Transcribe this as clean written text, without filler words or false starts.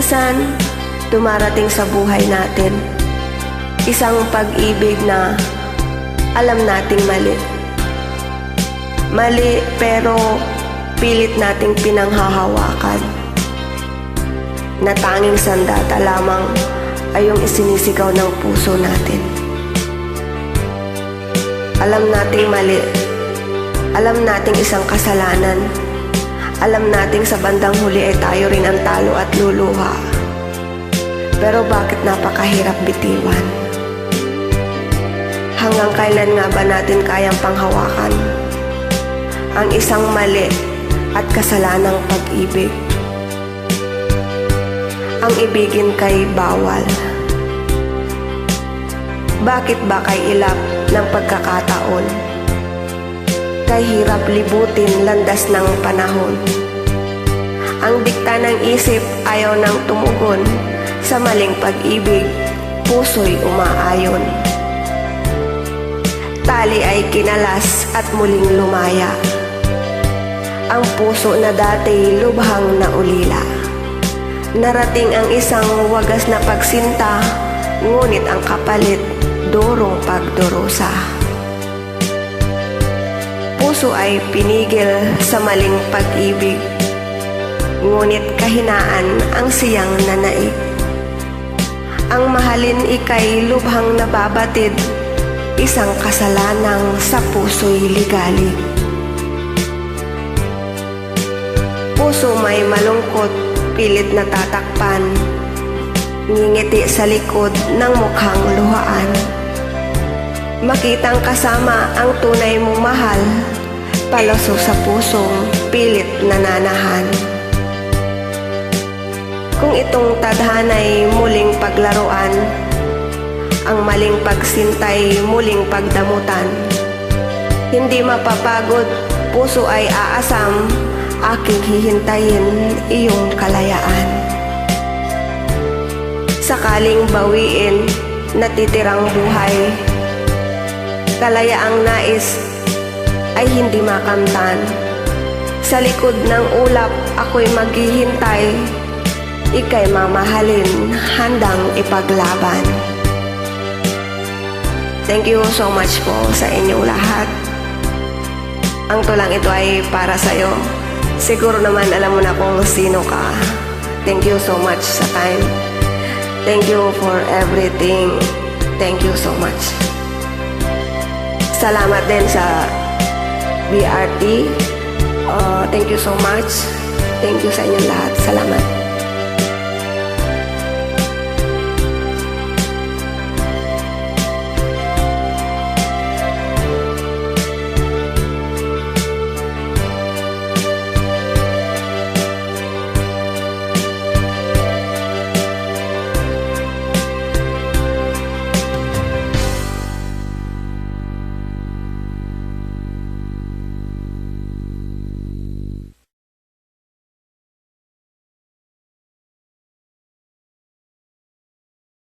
Minsan, dumarating sa buhay natin isang pag-ibig na alam nating mali. Mali pero pilit nating pinanghahawakan, na tanging sandata lamang ay yung isinisigaw ng puso natin. Alam nating mali, alam nating isang kasalanan, alam nating sa bandang huli ay tayo rin ang talo at luluha. Pero bakit napakahirap bitiwan? Hanggang kailan nga ba natin kayang panghawakan ang isang mali at kasalanang pag-ibig? Ang ibigin kay bawal. Bakit ba kay ilap ng pagkakataon? Kay hirap libutin landas ng panahon. Ang dikta ng isip ayaw nang tumugon. Sa maling pag-ibig, puso'y umaayon. Tali ay kinalas at muling lumaya. Ang puso na dati lubhang naulila. Narating ang isang wagas na pagsinta, ngunit ang kapalit, durong pagdurusa. Puso ay pinigil sa maling pag-ibig, ngunit kahinaan ang siyang nanaig. Ang mahalin ika'y lubhang nababatid, isang kasalanang sa puso'y ligalig. Puso may malungkot, pilit natatakpan, ngingiti sa likod ng mukhang luhaan. Makitang kasama ang tunay mong mahal, palaso sa pusong pilit nananahan. Kung itong tadhana'y muling paglaruan, ang maling pagsintay muling pagdamutan, hindi mapapagod, puso ay aasam, aking hihintayin iyong kalayaan. Sakaling bawiin natitirang buhay, kalayaang nais ay hindi makamtan. Sa likod ng ulap ako'y maghihintay, ika'y mamahalin, handang ipaglaban. Thank you so much po sa inyong lahat. Ang tulang ito ay para sa'yo. Siguro naman alam mo na kung sino ka. Thank you so much sa time. Thank you for everything. Thank you so much. Salamat din sa BRT. Thank you so much. Thank you sa inyong lahat. Salamat.